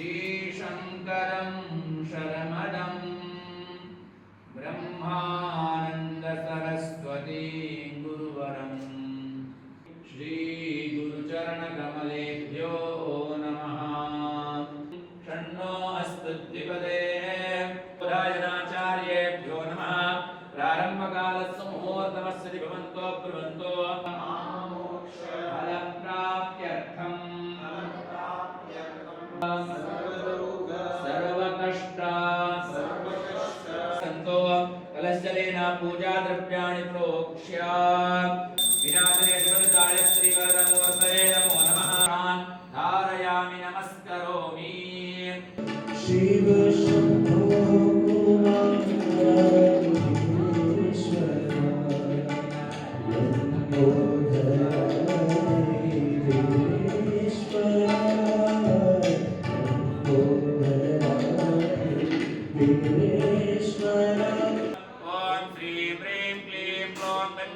श्रीशङ्करं शरमदं ब्रह्मानन्दसरस्वती गुरुवरं श्रीगुरुचरणकमलेभ्यो नमः। षण्णो अस्तु द्विपदे पुरायणाचार्येभ्यो नमः। प्रारम्भकालस्य मुहूर्तमस्य भवन्तो ब्रुवन्तो फलप्राप्त्यर्थं सर्वकष्टासन्तो कलशलेन पूजाद्रव्याणि प्रोक्ष्य विनाशने शिवदाय श्रीवरदमूर्तये नमो नमः। धारयामि नमस्करोमि। शिव शम्भो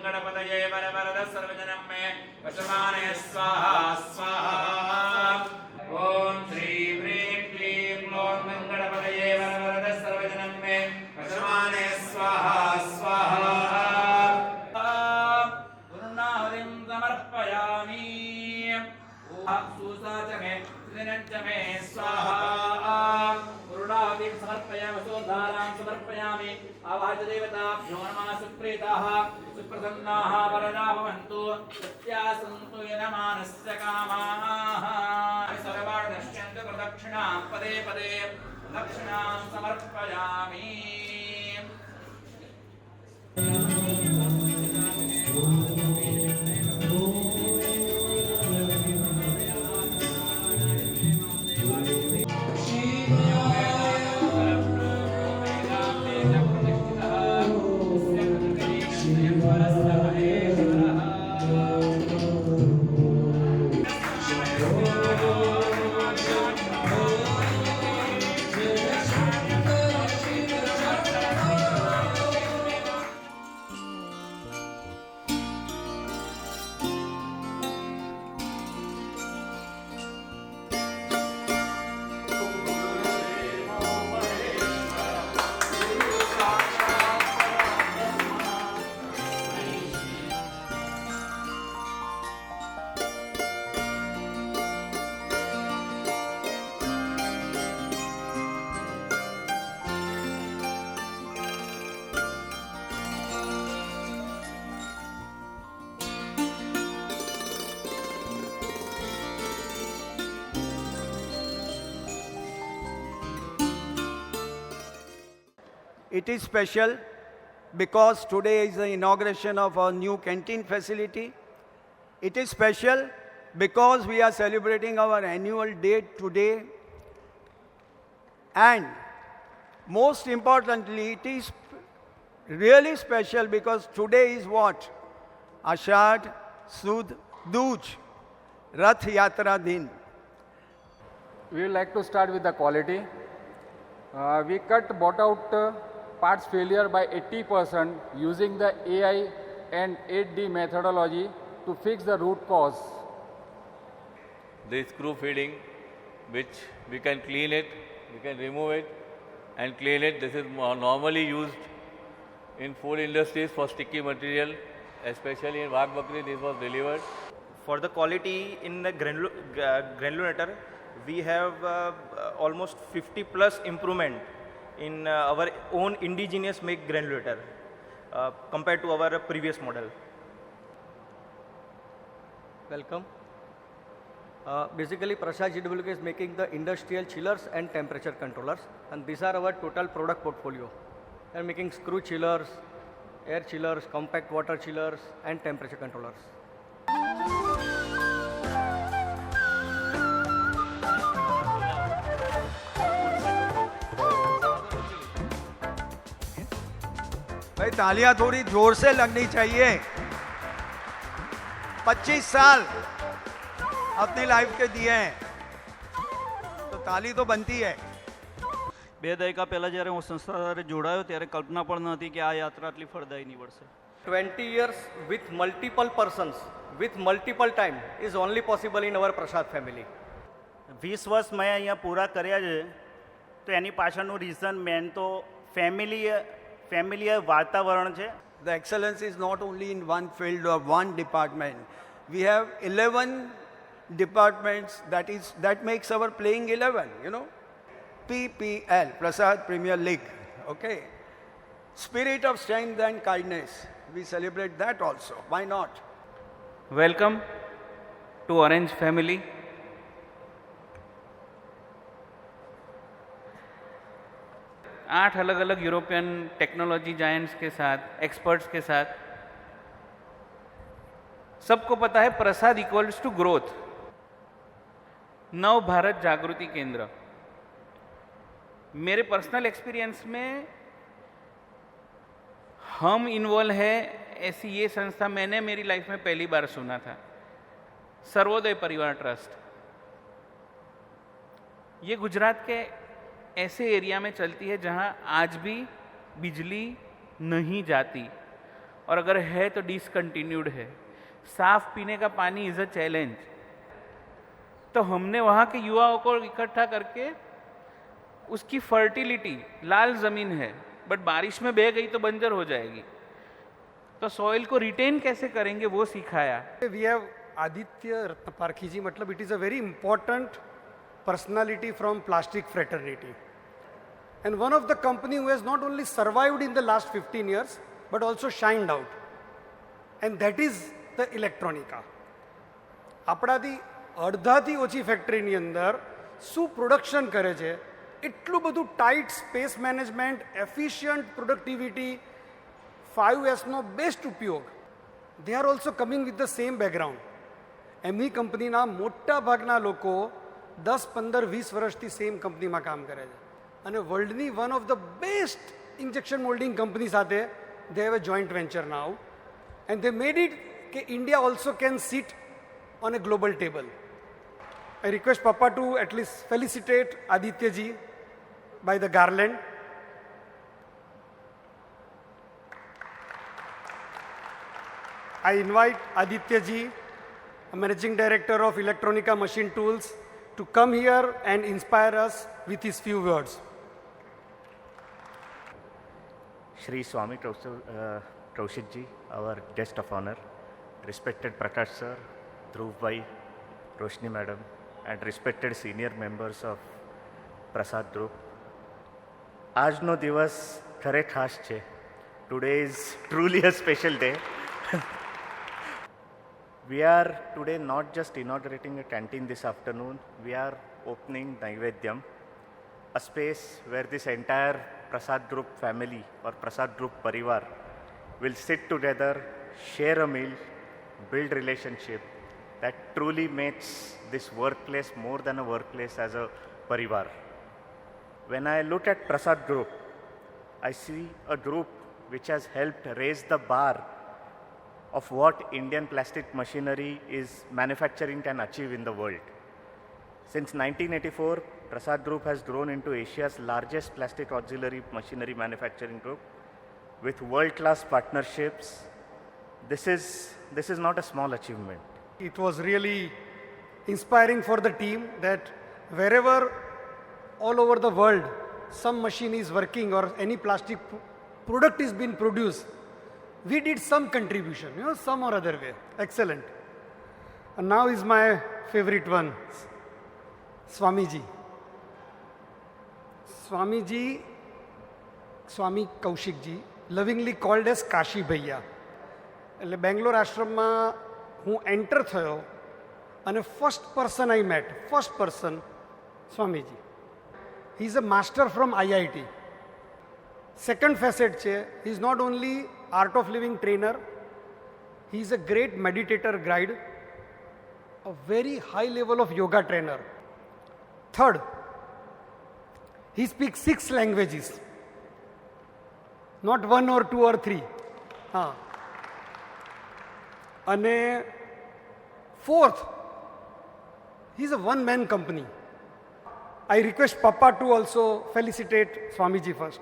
गणपतये वरवरद सर्वजनं मे वशमानय स्वाहा स्वाहा। ओम श्री ह्रीं क्लीं क्लौं गणपतये वरवरद सर्वजनं मे वशमानय स्वाहा स्वाहा। पूर्णाहुतिं समर्पयामि। सुसाच मे त्रिनञ्च मे स्वाहा। पूर्णाहुतिं समर्पयामि सोधारां समर्पयामि। आवाहय देवताभ्यो नमः। सुप्रीताः सुप्रसन्नाः वरदाः भवन्तु। सत्याः सन्तु यजमानस्य कामाः। सर्वाणि नश्यन्तु प्रदक्षिणां पदे पदे दक्षिणां समर्पयामि। It is special because today is the inauguration of our new canteen facility. It is special because we are celebrating our annual day today. And most importantly, it is really special because today is what? Ashad Sud Duj, Rath Yatra Din. We would like to start with the quality. We bought out parts failure by 80% using the AI and 8D methodology to fix the root cause. The screw feeding, which we can clean it, we can remove it and clean it. This is normally used in food industries for sticky material, especially in Wagh Bakri this was delivered. For the quality in the granulator, we have almost 50 plus improvement in our own indigenous make granulator compared to our previous model. Welcome. Basically, Prasad GWK is making the industrial chillers and temperature controllers, and these are our total product portfolio. We are making screw chillers, air chillers, compact water chillers, and temperature controllers. भाई तालियां थोड़ी जोर से लगनी चाहिए। 25 साल अपनी life के दिए हैं तो ताली तो बनती है। બે દાયકા પહેલાં જ્યારે હું સંસ્થા સાથે જોડાયો ત્યારે કલ્પના પણ ન હતી કે આ યાત્રા આટલી ફળદાયી નીવડશે. 20 years with multiple persons, with multiple time is only possible in our Prasad family. 20 વર્ષ મેં અહીંયા પૂરા કર્યા છે તો એની પાછળનું રીઝન મેન તો ફેમિલીય વાતાવરણ છે. The excellence is not only in one field or one department. We have 11 departments that makes our playing 11, you know. PPL, Prasad Premier League, okay. Spirit of strength and kindness. We celebrate that also. Why not? Welcome to Orange family. आठ अलग अलग European technology giants के साथ, experts के साथ, सबको पता है प्रसाद इक्वल्स टू ग्रोथ. नव भारत जागृति केंद्र, मेरे पर्सनल एक्सपीरियंस में हम इन्वॉल्व है ऐसी ये संस्था मैंने मेरी लाइफ में पहली बार सुना था. सर्वोदय परिवार ट्रस्ट, ये गुजरात के ऐसे एरिया में चलती है जहां आज भी बिजली नहीं जाती और अगर है तो डिसकंटिन्यूड है. साफ पीने का पानी इज अ चैलेंज. तो हमने वहाँ के युवाओं को इकट्ठा करके उसकी फर्टिलिटी, लाल ज़मीन है बट बारिश में बह गई तो बंजर हो जाएगी, तो सॉइल को रिटेन कैसे करेंगे वो सिखाया. We have Aditya Ratnaparkhi ji, मतलब it is a very important personality from plastic fraternity. And one of the company who has not only survived in the last 15 years, but also shined out. And that is the Electronica. આપણાથી અડધાથી ઓછી ફેક્ટરીની અંદર શું production કરે છે, એટલું બધું tight space management, efficient productivity, 5Sનો બેસ્ટ ઉપયોગ. They are also coming with the same background. એમની કંપનીના મોટા ભાગના લોકો 10, 15, 20 વર્ષથી સેમ કંપનીમાં કામ કરે છે અને વર્લ્ડની one of the best injection moulding company સાથે they have a joint venture now and they made it કે India also can sit on a global table. I request Papa to at least felicitate Aditya ji by the garland. I invite Aditya ji, Managing Director of Electronica Machine Tools, to come here and inspire us with his few words. Shri Swami Kaushik ji, our guest of honor, respected Prakash sir, Dhruv bhai, Roshni madam, and respected senior members of Prasad Group. આજનો દિવસ ખરે ખાસ છે. Today is truly a special day. We are today not just inaugurating a canteen this afternoon, we are opening Naivedyam, a space where this entire Prasad Group family or Prasad Group Parivar will sit together, share a meal, build relationship that truly makes this workplace more than a workplace as a parivar. When I look at Prasad Group, I see a group which has helped raise the bar of what Indian plastic machinery is manufacturing can achieve in the world. Since 1984, Prasad Group has grown into Asia's largest plastic auxiliary machinery manufacturing group with world-class partnerships. This is not a small achievement. It was really inspiring for the team that wherever all over the world some machine is working or any plastic product is being produced, we did some contribution, some or other way. Excellent. And now is my favorite one, Swamiji. Swami Kaushik ji, lovingly called as Kashi Bhaiya. એટલે બેંગ્લોર આશ્રમમાં હું enter થયો અને first person I met, Swamiji. He is a master from IIT. Second facet છે, he is not only art of living trainer, he is a great meditator guide, a very high level of yoga trainer. Third, he speaks 6 languages, not 1 or 2 or 3. હા. અને fourth, he is a one-man company. I request Papa to also felicitate Swamiji first.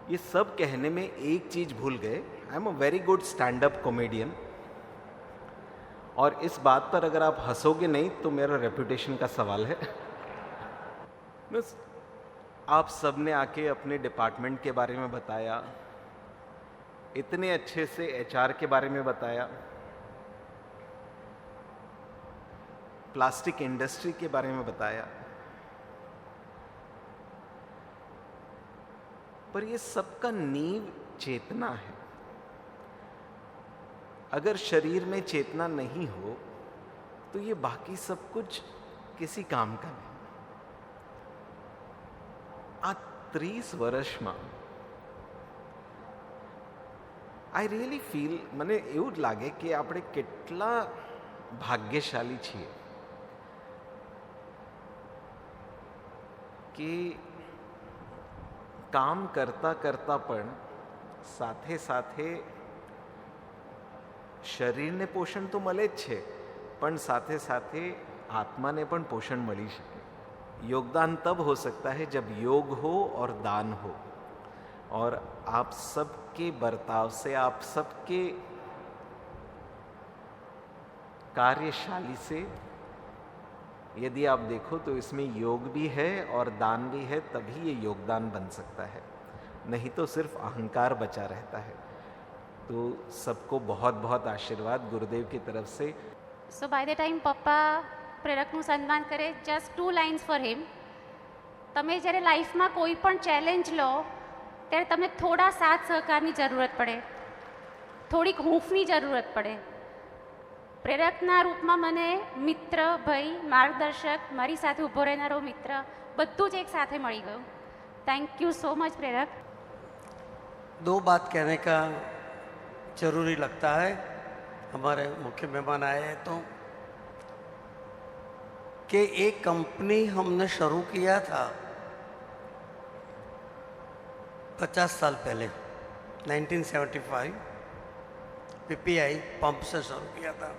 ये सब कहने में एक चीज भूल गए, I am a very good stand up comedian. और इस बात पर अगर आप हंसोगे नहीं तो मेरा रेपुटेशन का सवाल है। बस आप सब ने आके अपने डिपार्टमेंट के बारे में बताया, इतने अच्छे से एचआर के बारे में बताया, प्लास्टिक इंडस्ट्री के बारे में बताया, पर ये सबका नींव चेतना है। अगर शरीर में चेतना नहीं हो तो ये बाकी सब कुछ किसी काम का नहीं। आ 30 વર્ષમાં આઈ રિયલી ફીલ, મને એવું જ લાગે કે આપણે કેટલા ભાગ્યશાળી છીએ કે કામ કરતા કરતા પણ સાથે સાથે શરીરને પોષણ તો મળે જ છે, પણ સાથે સાથે આત્માને પણ પોષણ મળી શકે। योगदान तब हो सकता है जब योग हो और दान हो। और आप सबके बर्ताव से, आप सबके कार्यशाली से यदि आप देखो तो इसमें योग भी है और दान भी है, तभी ये योगदान बन सकता है, नहीं तो सिर्फ अहंकार बचा रहता है। तो सबको बहुत बहुत आशीर्वाद गुरुदेव की तरफ से। So by the time પપ્પા પ્રેરકનું સન્માન કરે, જસ્ટ 2 લાઇન્સ ફોર હિમ. તમે જ્યારે લાઈફમાં કોઈ પણ ચેલેન્જ લો ત્યારે તમને થોડા સાથ સહકારની જરૂરત પડે, થોડીક હૂંફની જરૂરત પડે. પ્રેરકના રૂપમાં મને મિત્ર, ભાઈ, માર્ગદર્શક, મારી સાથે ઊભો રહેનારો મિત્ર, બધું જ એક સાથે મળી ગયું. થેન્ક યુ સો મચ પ્રેરક. 2 बात कहने का ज़रूरी लगता है, हमारे मुख्य मेहमान आए हैं तो, कि एक कंपनी हमने शुरू किया था 50 साल पहले, 1975, पीपीआई पंप से शुरू किया था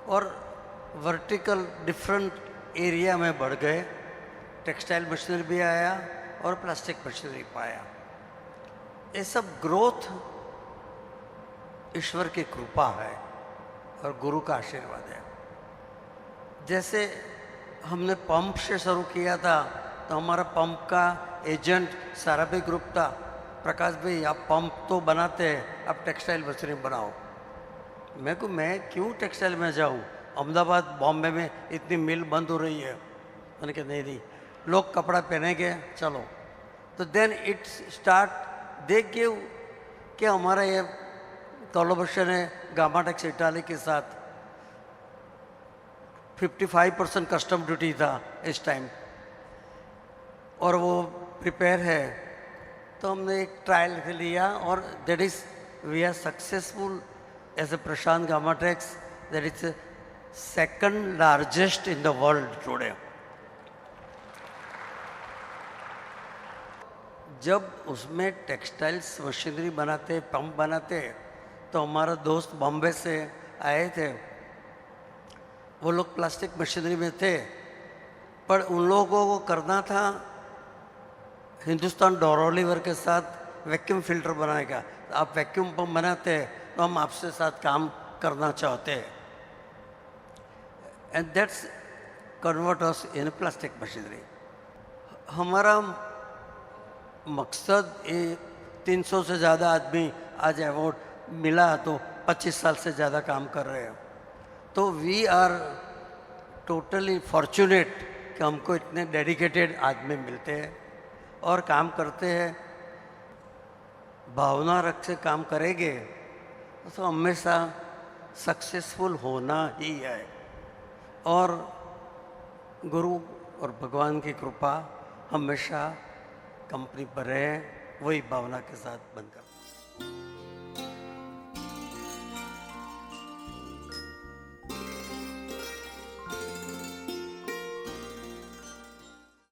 और वर्टिकल डिफरेंट एरिया में बढ़ गए। टेक्सटाइल मशीनरी भी आया और प्लास्टिक मशीनरी पाया। ये सब ग्रोथ ईश्वर की कृपा है और गुरु का आशीर्वाद है। जैसे हमने पंप से शुरू किया था तो हमारा पंप का एजेंट साराभाई ग्रुप था। प्रकाश भाई आप पंप तो बनाते हैं, आप टेक्सटाइल मशीनरी बनाओ। मैं क्यों टेक्सटाइल में जाऊँ, अहमदाबाद बॉम्बे में इतनी मिल बंद हो रही है। मैंने कहा नहीं, लोग कपड़ा पहनेंगे, चलो। तो then it start, they give कि हमारा ये कोलैबोरेशन है गामाटेक्स इटाली के साथ। 55% कस्टम ड्यूटी था इस टाइम और वो प्रिपेयर है, तो हमने एक ट्रायल लिया और that is we are successful as a Prashant Gamatex, that is second largest in the world today. जब उसमें टेक्सटाइल्स मशीनरी बनाते, पंप बनाते, तो हमारा दोस्त बॉम्बे से आए थे। वो लोग प्लास्टिक मशीनरी में थे, पर उन लोगों को करना था हिंदुस्तान डोरोलीवर के साथ वैक्यूम फिल्टर बनाएगा। आप वैक्यूम पंप बनाते हैं तो हम आपसे साथ काम करना चाहते हैं, and that's convert us in plastic machinery. हमारा मकसद 300 से ज़्यादा आदमी आज अवार्ड मिला तो 25 साल से ज़्यादा काम कर रहे हैं। तो वी आर टोटली फॉर्चुनेट कि हमको इतने डेडिकेटेड आदमी मिलते हैं और काम करते हैं। भावना रख से काम करेंगे तो हमेशा सक्सेसफुल होना ही है और गुरु और भगवान की कृपा हमेशा कंपनी पर रहे, वही भावना के साथ बनकर।